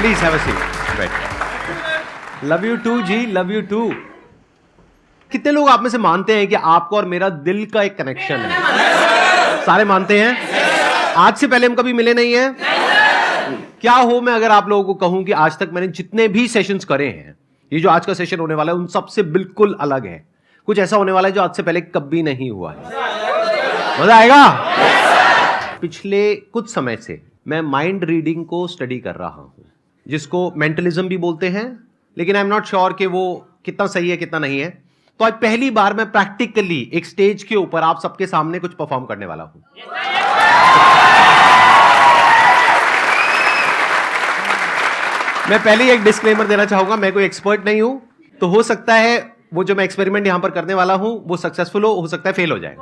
Please have a seat, बैठ। Love you too जी, love you too. कितने लोग आप में से मानते हैं कि आपको और मेरा दिल का एक कनेक्शन है? सारे मानते हैं? आज से पहले हम कभी मिले नहीं है? क्या हो मैं अगर आप लोगों को कहूं कि आज तक मैंने जितने भी सेशंस करे हैं, ये जो आज का सेशन होने वाला है उन सबसे बिल्कुल अलग है। कुछ ऐसा होने वाला है जो आज से पहले कभी नहीं हुआ है। मजा आएगा। पिछले कुछ समय से मैं माइंड रीडिंग को स्टडी कर रहा हूं, जिसको मेंटलिज्म भी बोलते हैं, लेकिन आई एम नॉट श्योर कि वो कितना सही है कितना नहीं है। तो आज पहली बार मैं प्रैक्टिकली एक स्टेज के ऊपर आप सबके सामने कुछ परफॉर्म करने वाला हूं। मैं पहले ही एक डिस्क्लेमर देना चाहूंगा, मैं कोई एक्सपर्ट नहीं हूं, तो हो सकता है वो जो मैं एक्सपेरिमेंट यहां पर करने वाला हूं वो सक्सेसफुल हो सकता है फेल हो जाए।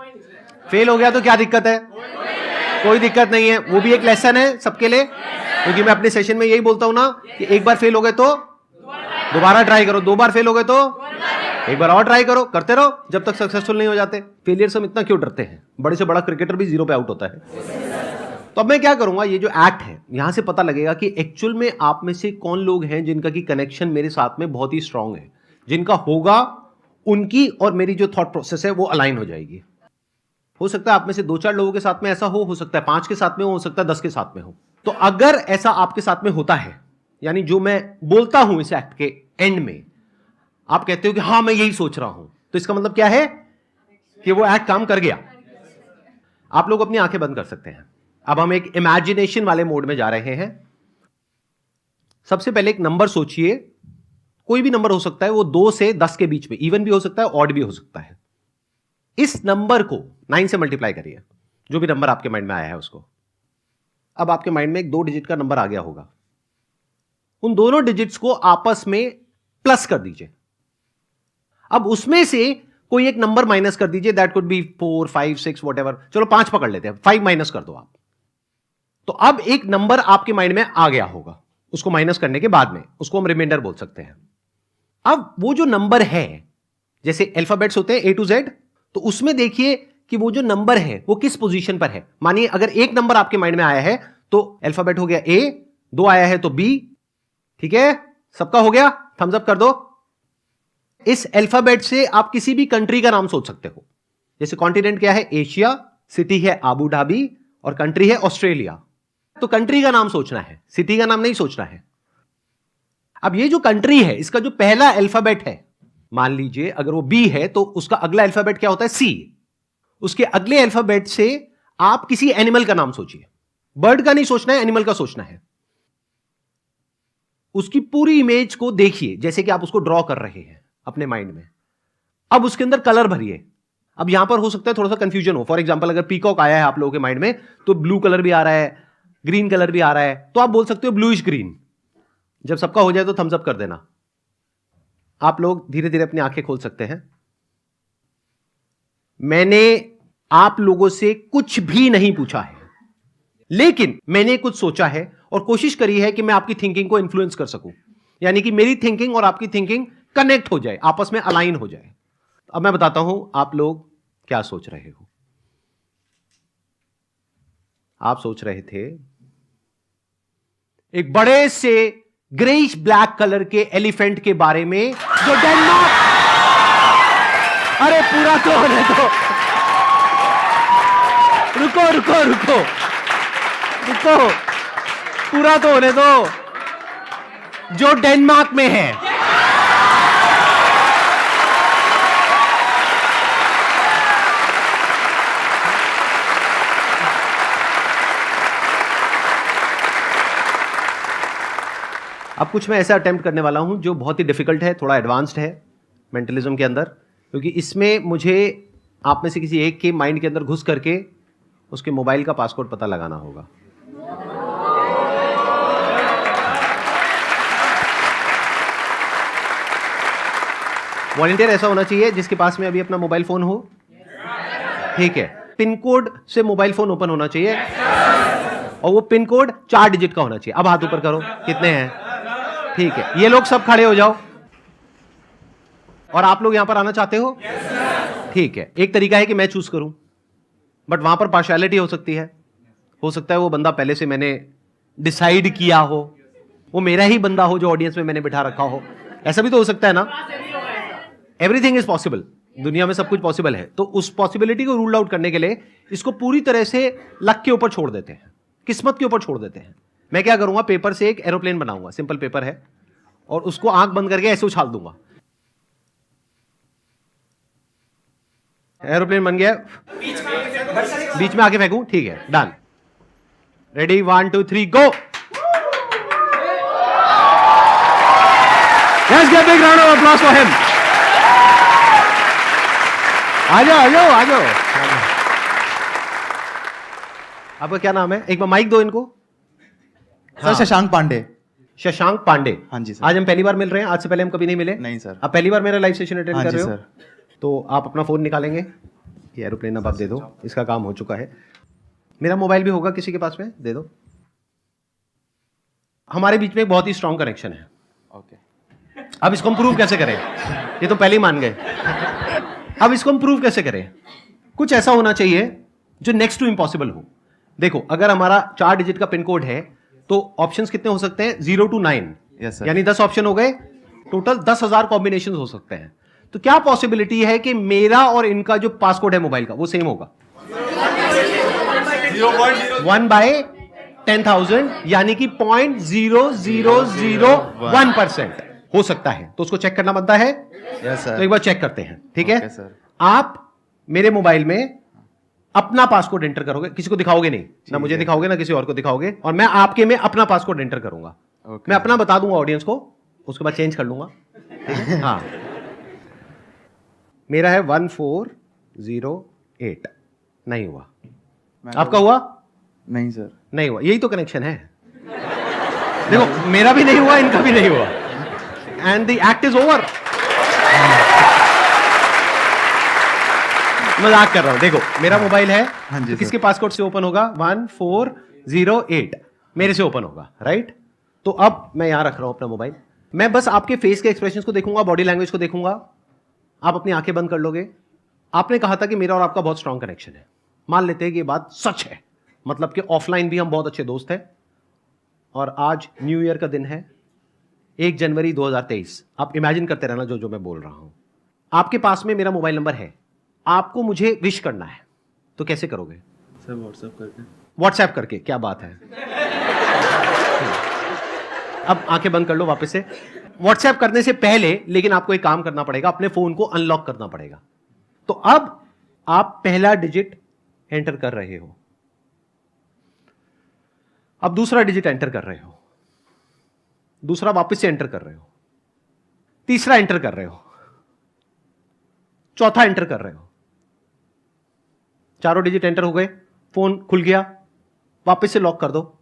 फेल हो गया तो क्या दिक्कत है? कोई दिक्कत नहीं है, वो भी एक लेसन है सबके लिए, क्योंकि मैं अपने सेशन में यही बोलता हूं ना कि एक बार फेल हो गए तो दोबारा ट्राई करो, दो बार फेल हो गए तो एक बार और ट्राई करो, करते रहो जब तक सक्सेसफुल नहीं हो जाते। फेलियर से हम इतना क्यों डरते हैं? बड़े से बड़ा क्रिकेटर भी 0 पे आउट होता है। तो अब मैं क्या करूंगा, ये जो एक्ट है यहां से पता लगेगा कि एक्चुअल में आप में से कौन लोग हैं जिनका की कनेक्शन मेरे साथ में बहुत ही स्ट्रांग है, जिनका होगा उनकी और मेरी जो थॉट प्रोसेस है वो अलाइन हो जाएगी। हो सकता है आप में से 2-4 लोगों के साथ में ऐसा हो सकता है 5 के साथ में हो सकता है 10 के साथ में हो। तो अगर ऐसा आपके साथ में होता है, यानी जो मैं बोलता हूं इस एक्ट के एंड में आप कहते हो कि हां मैं यही सोच रहा हूं, तो इसका मतलब क्या है कि वो एक्ट काम कर गया। आप लोग अपनी आंखें बंद कर सकते हैं। अब हम एक इमेजिनेशन वाले मोड में जा रहे हैं। सबसे पहले एक नंबर सोचिए, कोई भी नंबर हो सकता है, वो 2 से 10 के बीच में, इवन भी हो सकता है ऑड भी हो सकता है। इस नंबर को 9 से मल्टीप्लाई करिए, जो भी नंबर आपके माइंड में आया है उसको। अब आपके माइंड में एक 2 डिजिट का नंबर आ गया होगा, उन दोनों डिजिट्स को आपस में प्लस कर दीजिए। अब उसमें से कोई एक नंबर माइनस कर दीजिए, दैट कुड बी 4, 5, 6 व्हाटएवर, चलो 5 पकड़ लेते हैं, 5 माइनस कर दो आप। तो अब एक नंबर आपके माइंड में आ गया होगा, उसको माइनस करने के बाद में उसको हम रिमाइंडर बोल सकते हैं। अब वो जो नंबर है, जैसे अल्फाबेट्स होते हैं A to Z, तो उसमें देखिए कि वो जो नंबर है वो किस पोजीशन पर है। मानिए अगर एक नंबर आपके माइंड में आया है तो अल्फाबेट हो गया A, 2 आया है तो B, ठीक है, सबका हो गया, थम्स अप कर दो। इस अल्फाबेट से आप किसी भी कंट्री का नाम सोच सकते हो। जैसे कॉन्टिनेंट क्या है? एशिया, सिटी है आबू धाबी और कंट्री है ऑस्ट्रेलिया। तो कंट्री का नाम सोचना है, सिटी का नाम नहीं सोचना है। अब ये जो कंट्री है इसका जो पहला अल्फाबेट है, मान लीजिए अगर वो बी है तो उसका अगला अल्फाबेट क्या होता है? सी। उसके अगले अल्फाबेट से आप किसी एनिमल का नाम सोचिए। बर्ड का नहीं सोचना है, एनिमल का सोचना है। उसकी पूरी इमेज को देखिए जैसे कि आप उसको ड्रॉ कर रहे हैं अपने माइंड में। अब उसके अंदर कलर भरिए। अब यहां पर हो सकता है थोड़ा सा कंफ्यूजन हो। फॉर एग्जांपल अगर पीकॉक आया है आप लोगों के माइंड में तो ब्लू कलर भी आ रहा है, ग्रीन कलर भी आ रहा है, तो आप बोल सकते हो ब्लूइश ग्रीन। जब सबका हो जाए तो थम्स अप कर देना। आप लोग धीरे धीरे अपनी आंखें खोल सकते हैं। मैंने आप लोगों से कुछ भी नहीं पूछा है, लेकिन मैंने कुछ सोचा है और कोशिश करी है कि मैं आपकी थिंकिंग को इन्फ्लुएंस कर सकूं, यानी कि मेरी थिंकिंग और आपकी थिंकिंग कनेक्ट हो जाए, आपस में अलाइन हो जाए। अब मैं बताता हूं आप लोग क्या सोच रहे हो। आप सोच रहे थे एक बड़े से ग्रेइश ब्लैक कलर के एलिफेंट के बारे में जो डेनमार्क, अरे पूरा तो होने दो, रुको रुको रुको रुको, पूरा तो होने दो, जो डेनमार्क में है। अब कुछ मैं ऐसा अटेम्प्ट करने वाला हूं जो बहुत ही डिफिकल्ट है, थोड़ा एडवांस्ड है मेंटलिज्म के अंदर, क्योंकि इसमें मुझे आप में से किसी एक के माइंड के अंदर घुस करके उसके मोबाइल का पासवर्ड पता लगाना होगा। वॉलंटियर ऐसा होना चाहिए जिसके पास में अभी अपना मोबाइल फोन हो, ठीक है। पिन कोड से मोबाइल फोन ओपन होना चाहिए और वो पिन कोड 4 डिजिट का होना चाहिए। अब हाथ ऊपर करो, कितने हैं? ठीक है, ये लोग सब खड़े हो जाओ। और आप लोग यहां पर आना चाहते हो? ठीक है, एक तरीका है कि मैं चूज करूं, बट वहां पर पार्शियलिटी हो सकती है। हो सकता है वो बंदा पहले से मैंने डिसाइड किया हो वो मेरा ही बंदा हो जो ऑडियंस में मैंने बिठा रखा हो, ऐसा भी तो हो सकता है ना। एवरीथिंग इज पॉसिबल, दुनिया में सब कुछ पॉसिबल है। तो उस पॉसिबिलिटी को रूल आउट करने के लिए इसको पूरी तरह से लक के ऊपर छोड़ देते हैं, किस्मत के ऊपर छोड़ देते हैं। मैं क्या करूंगा, पेपर से एक एरोप्लेन बनाऊंगा, सिंपल पेपर है, और उसको आंख बंद करके ऐसे उछाल दूंगा, एरोप्लेन बन गया, बीच में आके फेंकूं, ठीक है, done. Ready, 1 2 3 go. Let's give a big round of applause for him. आ जाओ आ जाओ आ जाओ। आपका क्या नाम है? एक बार माइक दो इनको। सर शशांक पांडे। शशांक पांडे। हाँ जी सर। आज हम पहली बार मिल रहे हैं, आज से पहले हम कभी नहीं मिले। नहीं सर। आप पहली बार मेरा लाइव सेशन अटेंड हाँ कर जी रहे हो सर। तो आप अपना फोन निकालेंगे, ये एरोप्लेन अब आप दे दो, इसका काम हो चुका है। मेरा मोबाइल भी होगा किसी के पास में, दे दो। हमारे बीच में एक बहुत ही स्ट्रॉन्ग कनेक्शन है। ओके। अब इसको हम प्रूव कैसे करें? ये तो पहले ही मान गए। अब इसको हम प्रूव कैसे करें? कुछ ऐसा होना चाहिए जो नेक्स्ट टू इम्पॉसिबल हो। देखो, अगर हमारा 4 डिजिट का पिन कोड है तो ऑप्शंस कितने हो सकते हैं? 0 to 9, यानी 10 ऑप्शन हो गए, टोटल 10,000 कॉम्बिनेशन हो सकते हैं। तो क्या पॉसिबिलिटी है कि मेरा और इनका जो पासकोड है मोबाइल का वो सेम होगा? 1/10,000, यानी कि 0.0001% हो सकता है। तो उसको चेक करना बनता है। Yes sir. तो एक बार चेक करते हैं, ठीक है? Okay sir. आप मेरे मोबाइल में अपना पासकोड एंटर करोगे, किसी को दिखाओगे नहीं, ना मुझे दिखाओगे ना किसी और को दिखाओगे, और मैं आपके में अपना पासकोड एंटर करूंगा। मैं अपना बता दूंगा ऑडियंस को, उसके बाद चेंज कर लूंगा, ठीक है? हाँ, मेरा है 1408। नहीं हुआ। आपका हुआ? नहीं सर। नहीं हुआ। यही तो कनेक्शन है। देखो, मेरा भी नहीं हुआ, इनका भी नहीं हुआ, and the act is over. मजाक कर रहा हूं। देखो, मेरा मोबाइल है, हाँ जी तो किसके पासकोड से ओपन होगा? 1408 मेरे से ओपन होगा, राइट? तो अब मैं यहां रख रहा हूं अपना मोबाइल, मैं बस आपके फेस के एक्सप्रेशंस को देखूंगा, बॉडी लैंग्वेज को देखूंगा। आप अपनी आंखें बंद कर लोगे। आपने कहा था कि मेरा और आपका बहुत स्ट्रांग कनेक्शन है। मान लेते हैं कि ये बात सच है, मतलब कि ऑफलाइन भी हम बहुत अच्छे दोस्त हैं, और आज न्यू ईयर का दिन है, 1 जनवरी 2023। आप इमेजिन करते रहना जो जो मैं बोल रहा हूं। आपके पास में मेरा मोबाइल नंबर है, आपको मुझे विश करना है, तो कैसे करोगे? सर व्हाट्सएप करके। व्हाट्सएप करके? क्या बात है। अब आंखें बंद कर लो वापस से। व्हाट्सएप करने से पहले लेकिन आपको एक काम करना पड़ेगा, अपने फोन को अनलॉक करना पड़ेगा। तो अब आप पहला डिजिट एंटर कर रहे हो, अब दूसरा डिजिट एंटर कर रहे हो, दूसरा वापस से एंटर कर रहे हो, तीसरा एंटर कर रहे हो, चौथा एंटर कर रहे हो। चारों डिजिट एंटर हो गए, फोन खुल गया, वापस से लॉक कर दो।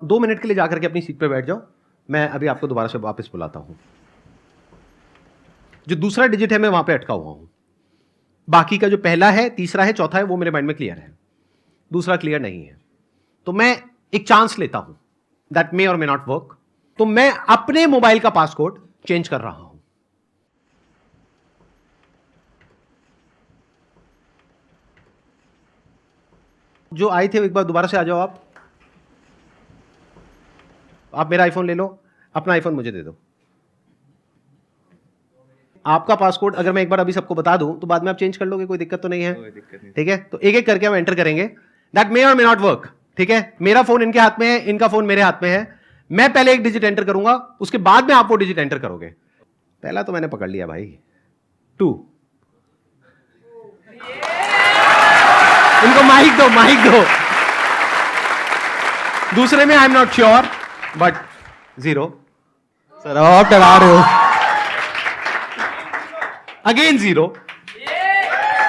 2 मिनट के लिए जाकर के अपनी सीट पे बैठ जाओ, मैं अभी आपको दोबारा से वापस बुलाता हूं। जो दूसरा डिजिट है मैं वहां पे अटका हुआ हूं, बाकी का जो पहला है, तीसरा है, चौथा है, वो मेरे माइंड में क्लियर है, दूसरा क्लियर नहीं है। तो मैं एक चांस लेता हूं, दैट मे और मे नॉट वर्क। तो मैं अपने मोबाइल का पासकोड चेंज कर रहा हूं। जो आए थे एक बार दोबारा से आ जाओ। आप मेरा आईफोन ले लो, अपना आईफोन मुझे दे दो। आपका पासकोड अगर मैं एक बार अभी सबको बता दूं तो बाद में आप चेंज कर लोगे, कोई दिक्कत तो नहीं है? ठीक है, तो एक एक करके हम एंटर करेंगे। दैट मे और मे नॉट वर्क, ठीक है? मेरा फोन इनके हाथ में है, इनका फोन मेरे हाथ में है। मैं पहले एक डिजिट एंटर करूंगा, उसके बाद में आप वो डिजिट एंटर करोगे। पहला तो मैंने पकड़ लिया भाई, 2। इनको माइक दो, माइक दो। दूसरे में I am not sure, but 0। Sir आप डरा रहे हो। अगेन 0।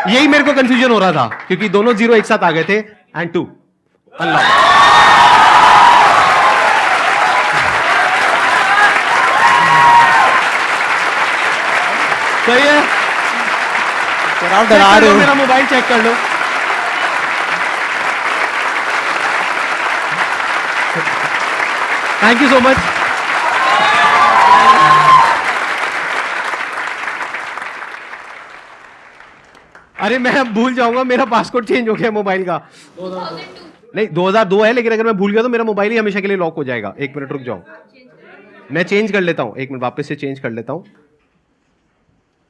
यही मेरे को कंफ्यूजन हो रहा था क्योंकि दोनों 0 एक साथ आ गए थे, एंड 2 अनलॉक। सही है? सर आप डरा रहे हो। मेरा मोबाइल चेक कर लो। Thank you so much. अरे मैं अब भूल जाऊंगा, मेरा पासवर्ड चेंज हो गया मोबाइल का। 2002 नहीं, 2002 है, लेकिन अगर मैं भूल गया तो मेरा मोबाइल ही हमेशा के लिए लॉक हो जाएगा। 1 मिनट रुक जाओ। मैं चेंज कर लेता हूं, एक मिनट वापस से चेंज कर लेता हूं।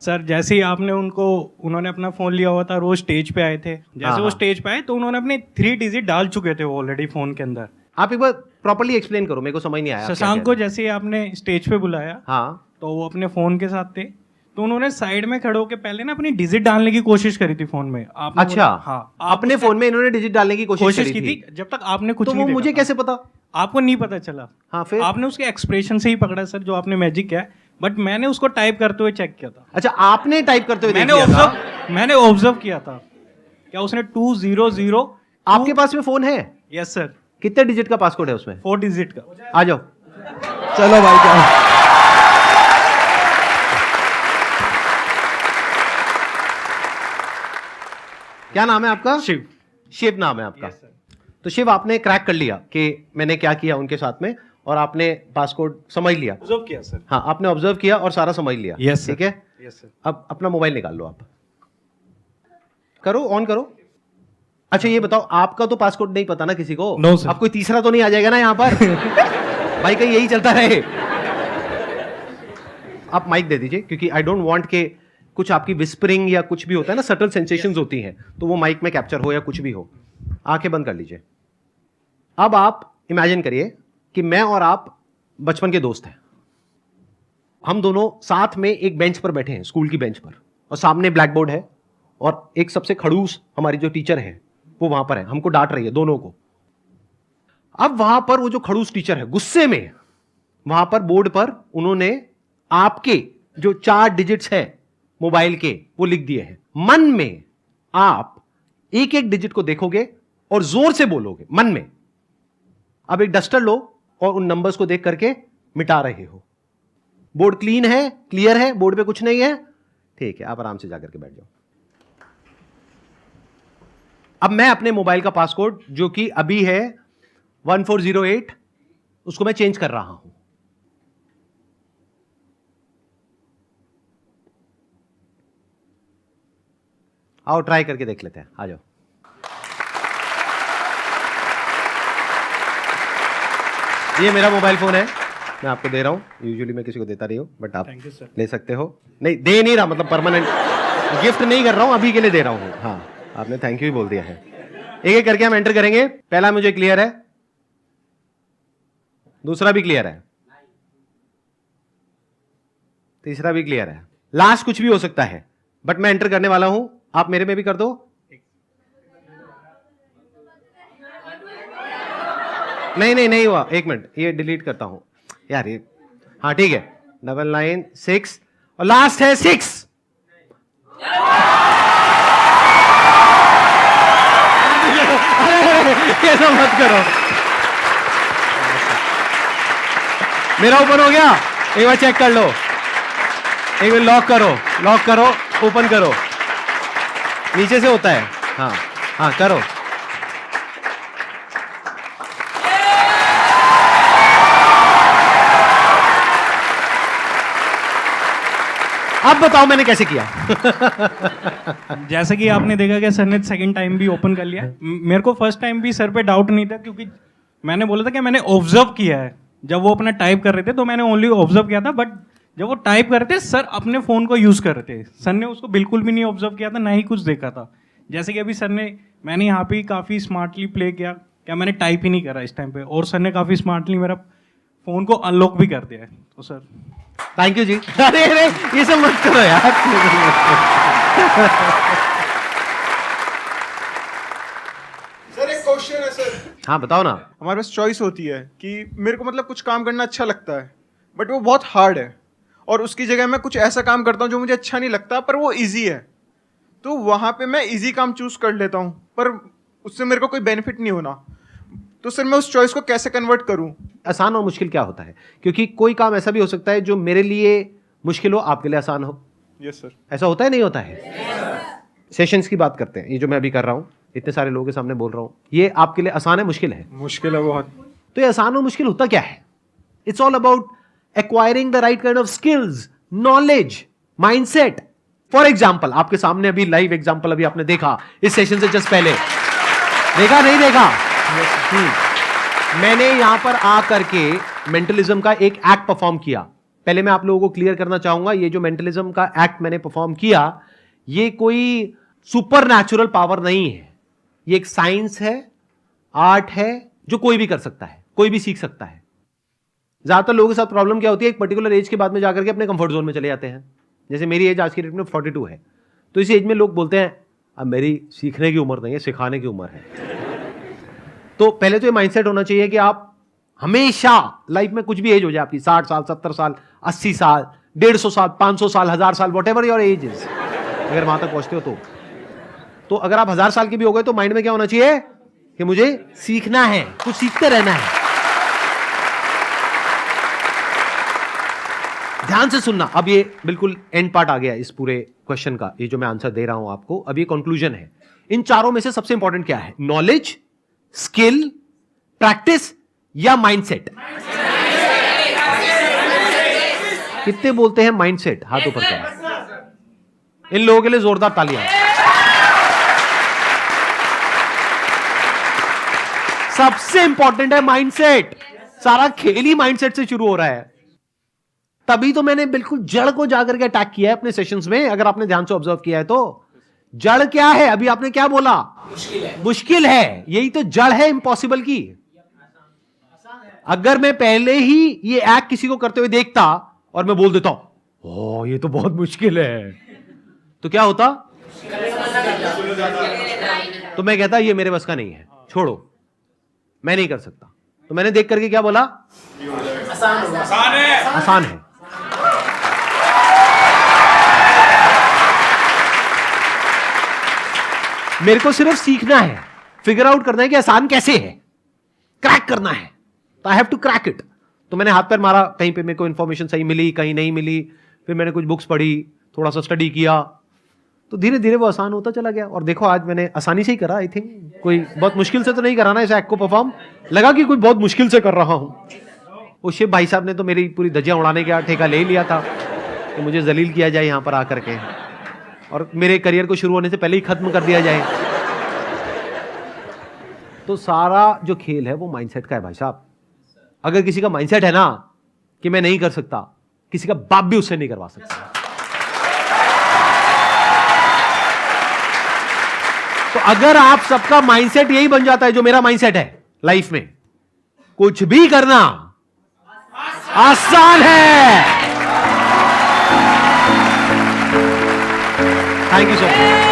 सर जैसे ही उन्होंने अपना फ़ोन लिया हुआ था और वो स्टेज पे आए थे, जैसे हाँ, वो हाँ। स्टेज पे आए तो उन्होंने अपने 3 डिजिट डाल चुके थे वो ऑलरेडी फ़ोन के अंदर। आप एक बार प्रॉपर्ली एक्सप्लेन करो, मेरे को समझ नहीं आया आप क्या शशांक कह को रहे हैं। जैसे ही आपने स्टेज पे बुलाया हाँ, तो वो अपने फ़ोन के साथ थे, तो उन्होंने साइड में खड़े होकर पहले ना अपनी डिजिट डालने की कोशिश करी थी फ़ोन में। आपने अच्छा, बोला- हाँ, आप अपने उसका- फोन में इन्होंने डिजिट डालने की कोशिश की थी जब तक आपने कुछ तो नहीं वो देखा मुझे था। कैसे पता? आपको नहीं पता चला। हाँ, फिर आपने उसके एक्सप्रेशन से ही पकड़ा सर, जो आपने मैजिक किया है, बट मैंने उसको टाइप करते हुए चेक किया था। अच्छा, आपने टाइप करते हुए देख मैंने लिया था? मैंने ऑब्जर्व किया था क्या उसने 200। आपके पास में फोन है? यस सर, कितने डिजिट का पासकोड है उसमें? 4 डिजिट का। आ जाओ। चलो भाई जाओ। क्या नाम है आपका? शिव। शिव नाम है आपका। Yes, sir. तो शिव, आपने क्रैक कर लिया कि मैंने क्या किया उनके साथ में, और आपने पासकोड समझ लिया। ऑब्जर्व किया सर। हाँ, आपने ऑब्जर्व किया और सारा समझ लिया। Yes, sir. ठीक है। Yes sir. अब अपना मोबाइल निकाल लो, आप करो, ऑन करो। अच्छा ये बताओ, आपका तो पासकोड नहीं पता ना किसी को? No, sir. अब कोई तीसरा तो नहीं आ जाएगा ना यहाँ पर? भाई कहीं यही चलता रहे। आप माइक दे दीजिए, क्योंकि आई डोंट वांट के कुछ आपकी विस्परिंग या कुछ भी होता है ना, सटल सेंसेशंस होती हैं, तो वो माइक में कैप्चर हो या कुछ भी हो। आंखें बंद कर लीजिए। अब आप इमेजिन करिए कि मैं और आप बचपन के दोस्त हैं। हम दोनों साथ में एक बेंच पर बैठे हैं, स्कूल की बेंच पर, और सामने ब्लैक बोर्ड है, और एक सबसे खड़ूस हमारी जो टीचर है वो वहां पर है, हमको डांट रही है दोनों को। अब वहां पर वो जो खड़ूस टीचर है गुस्से में, वहां पर बोर्ड पर उन्होंने आपके जो 4 डिजिट्स है मोबाइल के वो लिख दिए हैं। मन में आप एक एक डिजिट को देखोगे और जोर से बोलोगे मन में। अब एक डस्टर लो और उन नंबर्स को देख करके मिटा रहे हो। बोर्ड क्लीन है, क्लियर है, बोर्ड पे कुछ नहीं है। ठीक है, आप आराम से जाकर के बैठ जाओ। अब मैं अपने मोबाइल का पासकोड, जो कि अभी है 1408, उसको मैं चेंज कर रहा हूं। आओ ट्राई करके देख लेते हैं, आ जाओ। ये मेरा मोबाइल फोन है, मैं आपको दे रहा हूं। यूजुअली मैं किसी को देता नहीं हूं, बट आप थैंक यू सर। ले सकते हो। नहीं, दे नहीं रहा, मतलब परमानेंट गिफ्ट नहीं कर रहा हूं, अभी के लिए दे रहा हूं। हाँ, आपने थैंक यू ही बोल दिया है। एक एक करके हम एंटर करेंगे। पहला मुझे क्लियर है, दूसरा भी क्लियर है, तीसरा भी क्लियर है, लास्ट कुछ भी हो सकता है, बट मैं एंटर करने वाला हूं। आप मेरे में भी कर दो। नहीं हुआ, एक मिनट, ये डिलीट करता हूं यार ये। हाँ ठीक है, 996 और लास्ट है 6। ऐसा मत करो। मेरा ओपन हो गया, एक बार चेक कर लो। एक बार लॉक करो, ओपन करो। नीचे से होता है। हाँ करो। अब बताओ मैंने कैसे किया? जैसे कि आपने देखा कि सर ने सेकंड टाइम भी ओपन कर लिया। मेरे को फर्स्ट टाइम भी सर पे डाउट नहीं था, क्योंकि मैंने बोला था कि मैंने ऑब्जर्व किया है। जब वो अपना टाइप कर रहे थे तो मैंने ओनली ऑब्जर्व किया था, बट जब वो टाइप कर रहे थे सर अपने फ़ोन को यूज़ कर रहे थे। सर ने उसको बिल्कुल भी नहीं ऑब्जर्व किया था, ना ही कुछ देखा था। जैसे कि अभी मैंने यहाँ पे काफ़ी स्मार्टली प्ले किया, क्या मैंने टाइप ही नहीं करा इस टाइम पे, और सर ने काफ़ी स्मार्टली मेरा फ़ोन को अनलॉक भी कर दिया है। तो सर थैंक यू जी। अरे ये सब मत करो यार। सर एक क्वेश्चन है सर। हाँ बताओ ना। हमारे पास चॉइस होती है कि मेरे को मतलब कुछ काम करना अच्छा लगता है, बट वो बहुत हार्ड है, और उसकी जगह मैं कुछ ऐसा काम करता हूँ जो मुझे अच्छा नहीं लगता पर वो इजी है। तो वहाँ पे मैं इजी काम चूज कर लेता हूँ, पर उससे मेरे को कोई बेनिफिट नहीं होना। तो सर मैं उस चॉइस को कैसे कन्वर्ट करूँ? आसान और मुश्किल क्या होता है? क्योंकि कोई काम ऐसा भी हो सकता है जो मेरे लिए मुश्किल हो, आपके लिए आसान हो। Yes sir. ऐसा होता है, नहीं होता है? सेशंस की बात करते हैं, ये जो मैं अभी कर रहा हूँ, इतने सारे लोगों के सामने बोल रहा हूँ, ये आपके लिए आसान है, मुश्किल है? मुश्किल है बहुत। तो ये आसान और मुश्किल होता क्या है? It's all about acquiring the right kind of skills, knowledge, mindset. For example, आपके सामने अभी लाइव एग्जाम्पल अभी आपने देखा इस सेशन से जस्ट पहले, देखा नहीं देखा? मैंने यहां पर आ करके मेंटलिज्म का एक एक्ट परफॉर्म किया। पहले मैं आप लोगों को क्लियर करना चाहूंगा, ये जो मेंटलिज्म का एक्ट मैंने परफॉर्म किया, ये कोई सुपर नेचुरल पावर नहीं है। ये एक साइंस है, आर्ट है, जो कोई भी कर सकता है, कोई भी सीख सकता है। ज्यादातर लोगों के साथ प्रॉब्लम क्या होती है, एक पर्टिकुलर एज के बाद में जाकर के अपने कंफर्ट जोन में चले जाते हैं। जैसे मेरी एज आज की डेट में 42 है, तो इस एज में लोग बोलते हैं अब मेरी सीखने की उम्र नहीं है, सिखाने की उम्र है। तो पहले तो ये माइंडसेट होना चाहिए कि आप हमेशा लाइफ में कुछ भी एज हो जाए आपकी, 60 साल, 70 साल, 80 साल, 150 साल, 500 साल, 1000 साल, what ever your age is, अगर वहां तक पहुंचते हो तो अगर आप 1000 साल के भी हो गए तो माइंड में क्या होना चाहिए कि मुझे सीखना है, कुछ सीखते रहना है। ध्यान से सुनना। अब ये बिल्कुल एंड पार्ट आ गया इस पूरे क्वेश्चन का, ये जो मैं आंसर दे रहा हूं आपको, अब ये कंक्लूजन है। इन चारों में से सबसे इंपॉर्टेंट क्या है? नॉलेज, स्किल, प्रैक्टिस या माइंडसेट? कितने बोलते हैं माइंडसेट? हाथ ऊपर करें। इन लोगों के लिए जोरदार तालियां। सबसे इंपॉर्टेंट है माइंडसेट। सारा खेल ही माइंडसेट से शुरू हो रहा है। तभी तो मैंने बिल्कुल जड़ को जाकर के अटैक किया है अपने सेशंस में। अगर आपने ध्यान से ऑब्जर्व किया है तो जड़ क्या है? अभी आपने क्या बोला? मुश्किल है। यही तो जड़ है इम्पॉसिबल की। अगर मैं पहले ही ये एक्ट किसी को करते हुए देखता और मैं बोल देता हूं ओ ये तो बहुत मुश्किल है, तो क्या होता? तो मैं कहता ये मेरे बस का नहीं है, छोड़ो, मैं नहीं कर सकता। तो मैंने देख करके क्या बोला? आसान है। मेरे को सिर्फ सीखना है, फिगर आउट करना है कि आसान कैसे है, क्रैक करना है। तो I have to crack it. तो मैंने हाथ पैर मारा, कहीं पे मेरे को इंफॉर्मेशन सही मिली, कहीं नहीं मिली, फिर मैंने कुछ बुक्स पढ़ी, थोड़ा सा स्टडी किया, तो धीरे धीरे वो आसान होता चला गया। और देखो आज मैंने आसानी से ही करा। आई थिंक कोई बहुत मुश्किल से तो नहीं करा ना इस एक्ट को परफॉर्म। लगा कि कोई बहुत मुश्किल से कर रहा हूं। वो शिव भाई साहब ने तो मेरी पूरी धज्जियां उड़ाने का ठेका ले लिया था कि मुझे जलील किया जाए यहां पर आकर के, और मेरे करियर को शुरू होने से पहले ही खत्म कर दिया जाए। तो सारा जो खेल है वो माइंडसेट का है भाई साहब। अगर किसी का माइंडसेट है ना कि मैं नहीं कर सकता, किसी का बाप भी उससे नहीं करवा सकता। तो अगर आप सबका माइंडसेट यही बन जाता है जो मेरा माइंडसेट है लाइफ में, कुछ भी करना आसान है। Thank you so much.